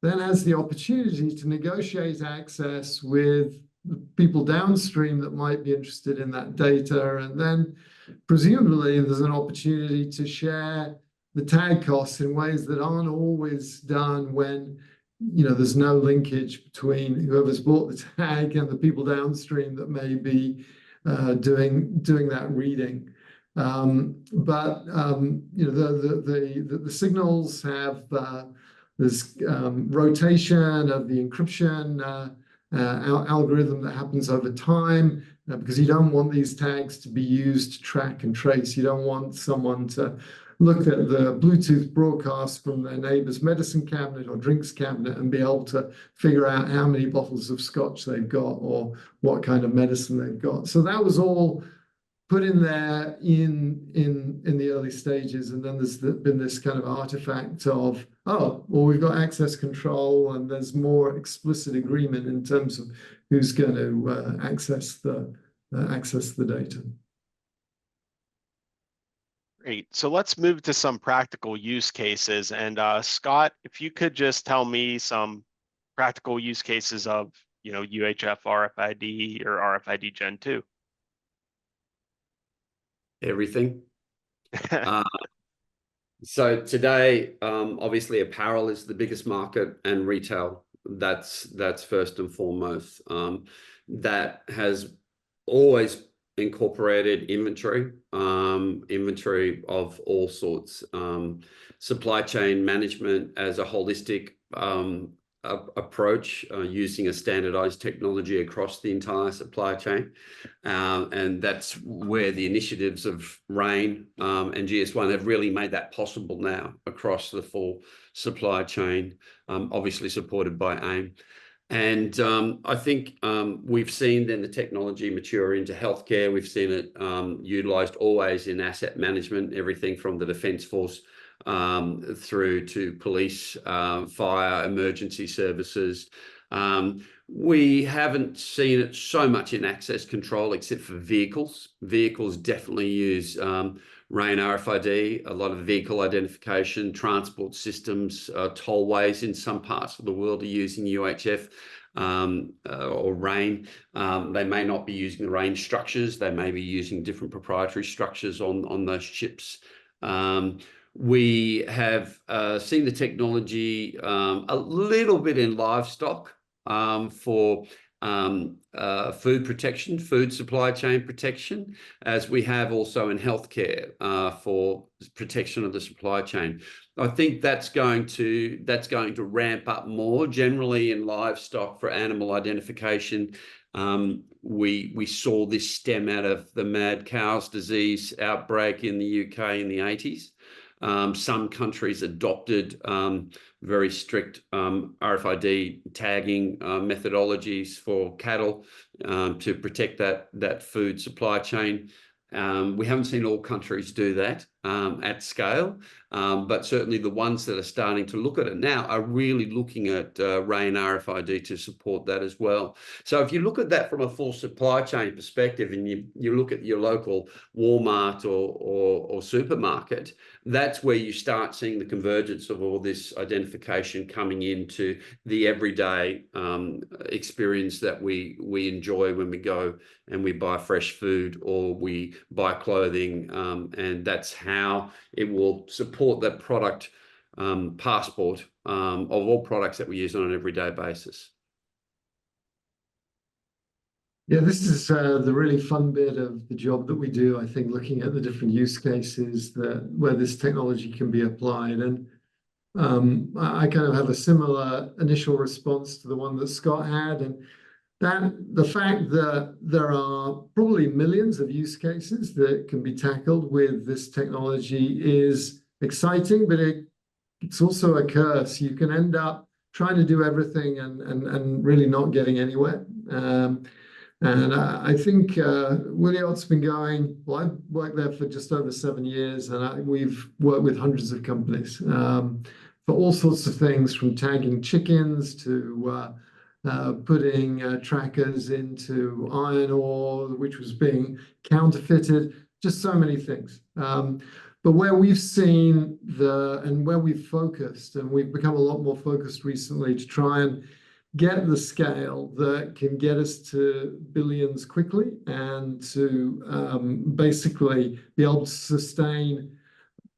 then has the opportunity to negotiate access with people downstream that might be interested in that data. And then presumably there's an opportunity to share the tag costs in ways that aren't always done when there's no linkage between whoever's bought the tag and the people downstream that may be doing that reading. But the signals have this rotation of the encryption algorithm that happens over time, because you don't want these tags to be used to track and trace. You don't want someone to look at the Bluetooth broadcast from their neighbor's medicine cabinet or drinks cabinet and be able to figure out how many bottles of scotch they've got or what kind of medicine they've got. So that was all put in there in the early stages. And then there's been this kind of artifact of, oh, well, we've got access control and there's more explicit agreement in terms of who's going to access the data. Great. So let's move to some practical use cases. And Scott, if you could just tell me some practical use cases of, UHF RFID or RFID Gen 2. Everything. So today, obviously, apparel is the biggest market, and retail. That's first and foremost. That has always incorporated inventory of all sorts, supply chain management as a holistic approach, using a standardized technology across the entire supply chain. And that's where the initiatives of RAIN and GS1 have really made that possible now across the full supply chain, obviously supported by AIM. And I think we've seen then the technology mature into healthcare. We've seen it utilized always in asset management, everything from the Defence Force through to police, fire, emergency services. We haven't seen it so much in access control, except for vehicles. Vehicles definitely use RAIN RFID, a lot of vehicle identification, transport systems, tollways in some parts of the world are using UHF or RAIN. They may not be using the RAIN structures. They may be using different proprietary structures on those chips. We have seen the technology a little bit in livestock for food protection, food supply chain protection, as we have also in healthcare for protection of the supply chain. I think that's going to ramp up more generally in livestock for animal identification. We saw this stem out of the mad cows disease outbreak in the UK in the 80s. Some countries adopted very strict RFID tagging methodologies for cattle to protect that food supply chain. We haven't seen all countries do that at scale, but certainly the ones that are starting to look at it now are really looking at RAIN RFID to support that as well. So if you look at that from a full supply chain perspective and you look at your local Walmart or supermarket, that's where you start seeing the convergence of all this identification coming into the everyday experience that we enjoy when we go and we buy fresh food or we buy clothing, and that's how it will support that product passport of all products that we use on an everyday basis. Yeah, this is the really fun bit of the job that we do, I think, looking at the different use cases where this technology can be applied. And I kind of have a similar initial response to the one that Scott had, and that the fact that there are probably millions of use cases that can be tackled with this technology is exciting, but it's also a curse. You can end up trying to do everything and really not getting anywhere. And I think Wiliot's been going, well, I've worked there for just over 7 years, and we've worked with hundreds of companies for all sorts of things, from tagging chickens to putting trackers into iron ore, which was being counterfeited, just so many things. But where we've seen and where we've focused, and we've become a lot more focused recently to try and get the scale that can get us to billions quickly and to basically be able to sustain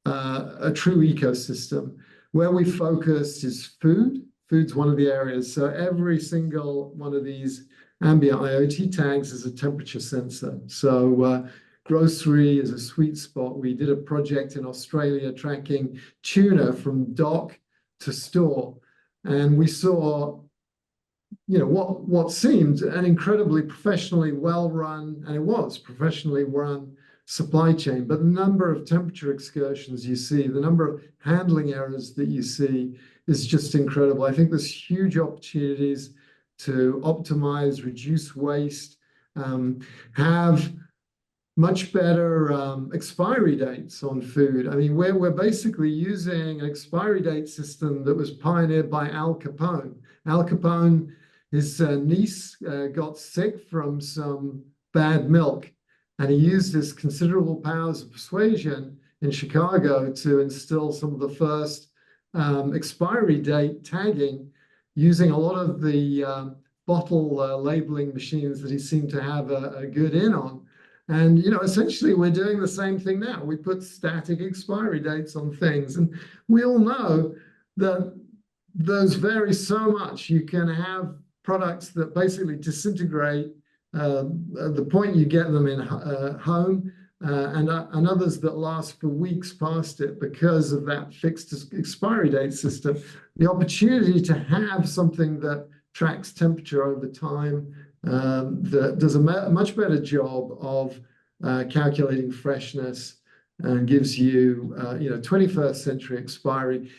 a true ecosystem. Where we focus is food. Food's one of the areas. So every single one of these Ambient IoT tags is a temperature sensor. So grocery is a sweet spot. We did a project in Australia tracking tuna from dock to store, and we saw what seemed an incredibly professionally well-run, and it was professionally run supply chain, but the number of temperature excursions you see, the number of handling errors that you see is just incredible. I think there's huge opportunities to optimize, reduce waste, have much better expiry dates on food. I mean, we're basically using an expiry date system that was pioneered by Al Capone. Al Capone, his niece got sick from some bad milk, and he used his considerable powers of persuasion in Chicago to instill some of the first expiry date tagging using a lot of the bottle labeling machines that he seemed to have a good in on. And, essentially we're doing the same thing now. We put static expiry dates on things, and we all know that those vary so much. You can have products that basically disintegrate at the point you get them in home, and others that last for weeks past it because of that fixed expiry date system. The opportunity to have something that tracks temperature over time, that does a much better job of calculating freshness and gives you 21st century expiry.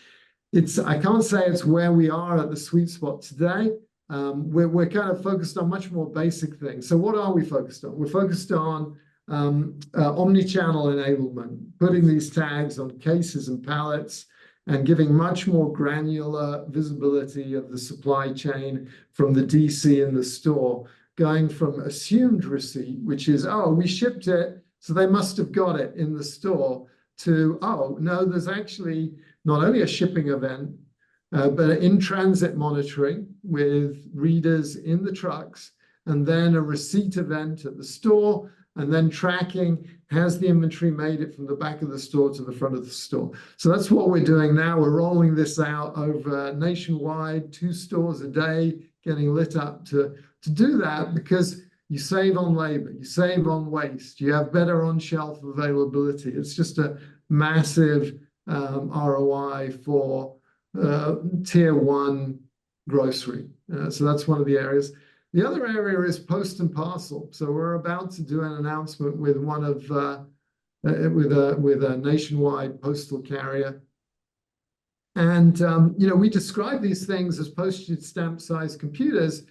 I can't say it's where we are at the sweet spot today. We're kind of focused on much more basic things. So what are we focused on? We're focused on omni-channel enablement, putting these tags on cases and pallets and giving much more granular visibility of the supply chain from the DC in the store, going from assumed receipt, which is, oh, we shipped it, so they must have got it in the store, to, oh, no, there's actually not only a shipping event, but in-transit monitoring with readers in the trucks, and then a receipt event at the store, and then tracking, has the inventory made it from the back of the store to the front of the store. So that's what we're doing now. We're rolling this out over nationwide, 2 stores a day, getting lit up to do that, because you save on labor, you save on waste, you have better on-shelf availability. It's just a massive ROI for tier 1 grocery. So that's one of the areas. The other area is post and parcel. So we're about to do an announcement with one of with a nationwide postal carrier. And you know, we describe these things as postage stamp sized computers,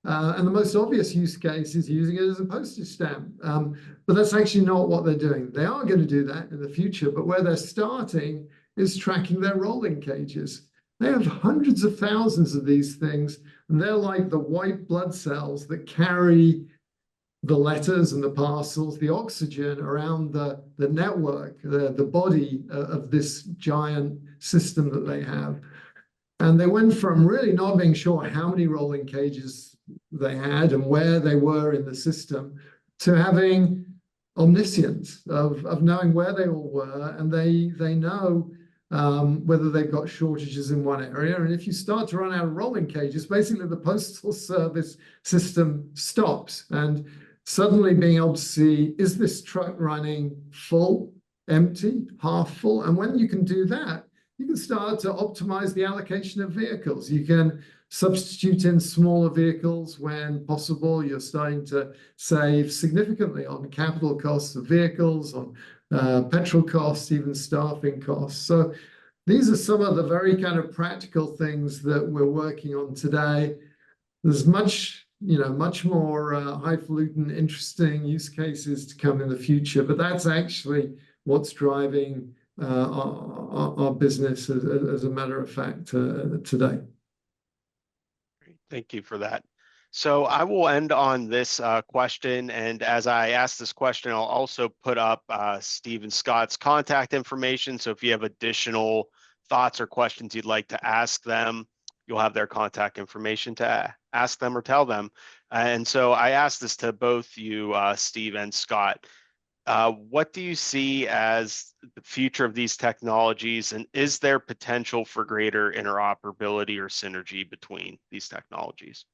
and the most obvious use case is using it as a postage stamp. But that's actually not what they're doing. They are going to do that in the future, but where they're starting is tracking their rolling cages. They have hundreds of thousands of these things, and they're like the white blood cells that carry the letters and the parcels, the oxygen around the network, the body of this giant system that they have. And they went from really not being sure how many rolling cages they had and where they were in the system, to having omniscience of knowing where they all were, and they know whether they've got shortages in one area. And if you start to run out of rolling cages, basically the postal service system stops, and suddenly being able to see, is this truck running full, empty, half full? And when you can do that, you can start to optimize the allocation of vehicles. You can substitute in smaller vehicles when possible. You're starting to save significantly on capital costs of vehicles, on petrol costs, even staffing costs. So these are some of the very kind of practical things that we're working on today. There's much more highfalutin, interesting use cases to come in the future, but that's actually what's driving our business as a matter of fact today. Great. Thank you for that. So I will end on this question, and as I ask this question, I'll also put up Steve and Scott's contact information. So if you have additional thoughts or questions you'd like to ask them, you'll have their contact information to ask them or tell them. And so I asked this to both you, Steve and Scott. What do you see as the future of these technologies, and is there potential for greater interoperability or synergy between these technologies?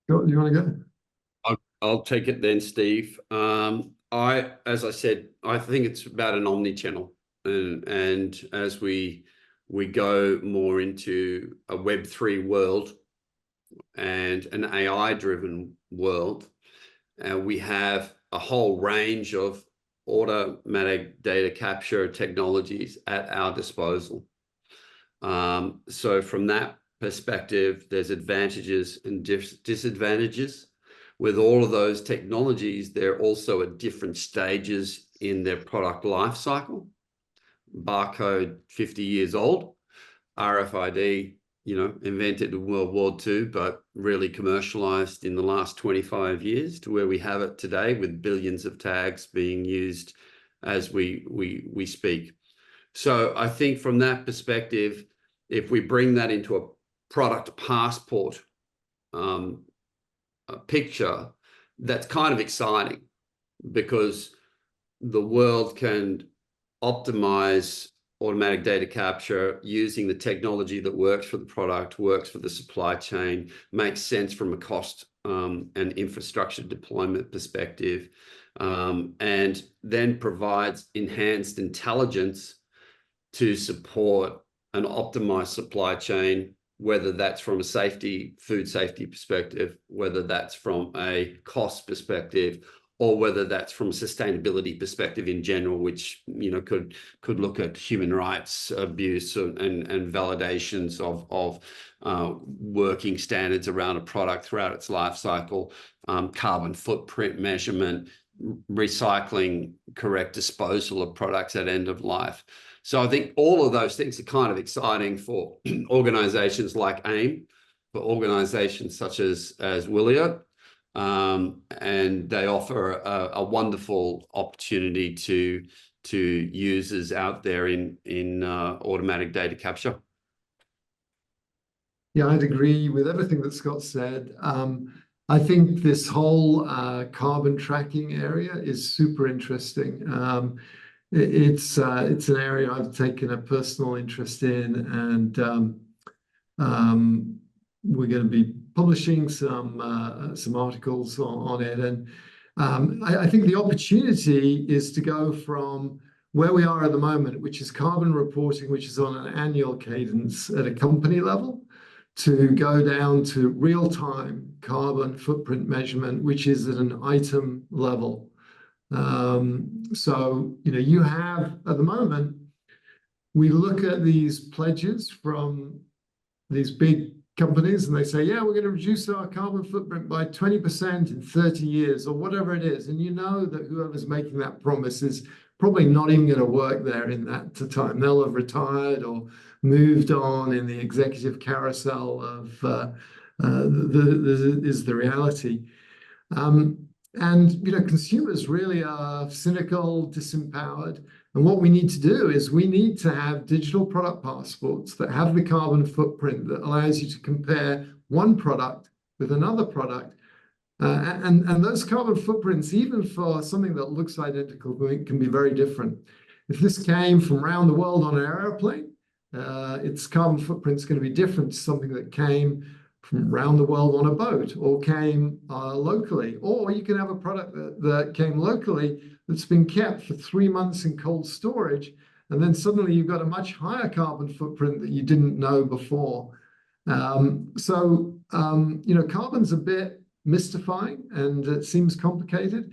Do you want to go? I'll take it then, Steve. As I said, I think it's about an omni-channel, and as we go more into a Web3 world and an AI-driven world, we have a whole range of automatic data capture technologies at our disposal. So from that perspective, there's advantages and disadvantages. With all of those technologies, they're also at different stages in their product life cycle. Barcode, 50 years old. RFID, invented in World War II, but really commercialized in the last 25 years to where we have it today, with billions of tags being used as we speak. So I think from that perspective, if we bring that into a product passport picture, that's kind of exciting, because the world can optimize automatic data capture using the technology that works for the product, works for the supply chain, makes sense from a cost and infrastructure deployment perspective, and then provides enhanced intelligence to support an optimized supply chain, whether that's from a food safety perspective, whether that's from a cost perspective, or whether that's from a sustainability perspective in general, which, you know, could look at human rights abuse and validations of working standards around a product throughout its life cycle, carbon footprint measurement, recycling, correct disposal of products at end of life. So I think all of those things are kind of exciting for organizations like AIM, for organizations such as Wiliot, and they offer a wonderful opportunity to users out there in automatic data capture. Yeah, I'd agree with everything that Scott said. I think this whole carbon tracking area is super interesting. It's an area I've taken a personal interest in, and we're going to be publishing some articles on it. And I think the opportunity is to go from where we are at the moment, which is carbon reporting, which is on an annual cadence at a company level, to go down to real-time carbon footprint measurement, which is at an item level. So, you know, you have, at the moment, we look at these pledges from these big companies, and they say, yeah, we're going to reduce our carbon footprint by 20% in 30 years, or whatever it is. And you know that whoever's making that promise is probably not even going to work there in that time. They'll have retired or moved on in the executive carousel of is the reality. And, you know, consumers really are cynical, disempowered. And what we need to do is we need to have digital product passports that have the carbon footprint that allows you to compare one product with another product. And those carbon footprints, even for something that looks identical, can be very different. If this came from around the world on an airplane, its carbon footprint is going to be different to something that came from around the world on a boat or came locally. Or you can have a product that came locally that's been kept for 3 months in cold storage, and then suddenly you've got a much higher carbon footprint that you didn't know before. So, you know, carbon's a bit mystifying and it seems complicated.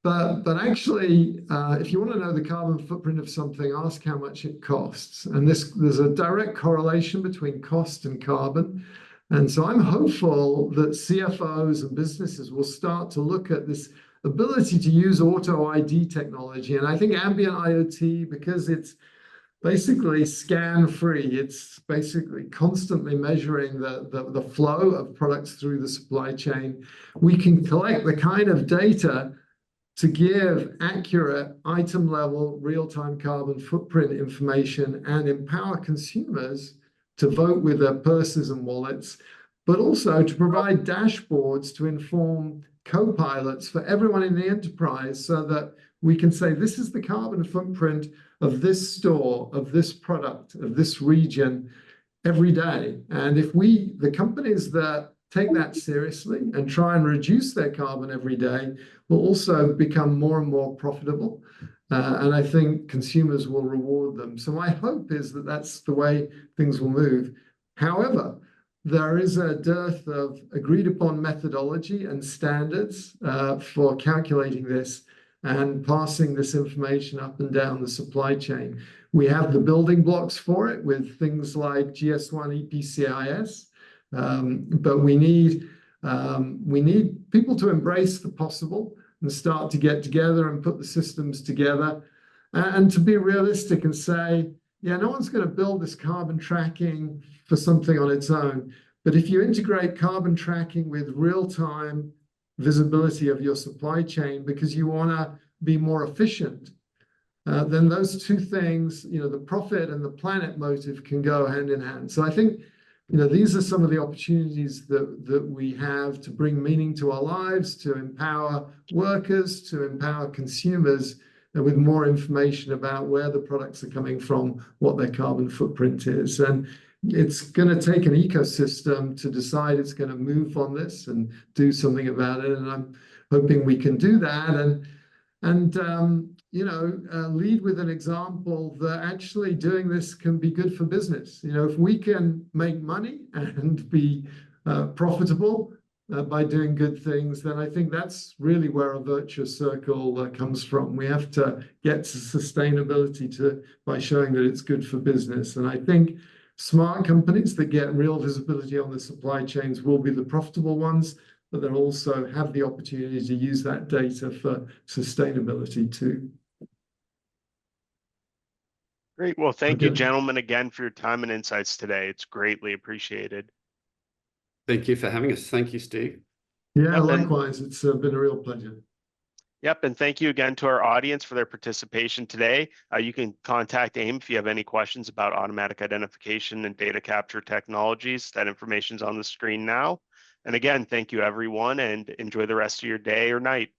But actually, if you want to know the carbon footprint of something, ask how much it costs. And there's a direct correlation between cost and carbon. And so I'm hopeful that CFOs and businesses will start to look at this ability to use auto ID technology. And I think Ambient IoT, because it's basically scan-free, it's basically constantly measuring the flow of products through the supply chain. We can collect the kind of data to give accurate item-level real-time carbon footprint information and empower consumers to vote with their purses and wallets, but also to provide dashboards to inform co-pilots for everyone in the enterprise so that we can say, this is the carbon footprint of this store, of this product, of this region every day. And if the companies that take that seriously and try and reduce their carbon every day will also become more and more profitable. And I think consumers will reward them. So my hope is that that's the way things will move. However, there is a dearth of agreed upon methodology and standards for calculating this and passing this information up and down the supply chain. We have the building blocks for it with things like GS1 EPCIS, but we need people to embrace the possible and start to get together and put the systems together, and to be realistic and say, yeah, no one's going to build this carbon tracking for something on its own. But if you integrate carbon tracking with real-time visibility of your supply chain because you want to be more efficient, then those two things, you know, the profit and the planet motive can go hand in hand. So I think, you know, these are some of the opportunities that we have to bring meaning to our lives, to empower workers, to empower consumers with more information about where the products are coming from, what their carbon footprint is. And it's going to take an ecosystem to decide it's going to move on this and do something about it. And I'm hoping we can do that and you know, lead with an example that actually doing this can be good for business. You know, if we can make money and be profitable, by doing good things, then I think that's really where a virtuous circle comes from. We have to get to sustainability by showing that it's good for business. And I think smart companies that get real visibility on the supply chains will be the profitable ones, but they'll also have the opportunity to use that data for sustainability too. Great. Well, thank you, Okay. gentlemen, again for your time and insights today. It's greatly appreciated. Thank you for having us. Thank you, Steve. Yeah, Yep, and- likewise. It's been a real pleasure. Yep, and thank you again to our audience for their participation today. You can contact AIM if you have any questions about automatic identification and data capture technologies. That information's on the screen now. And again, thank you, everyone, and enjoy the rest of your day or night.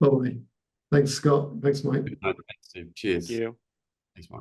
Lovely. Thanks, Scott. Thanks, Mike. Good night. Thanks, Steve. Cheers. Thank you.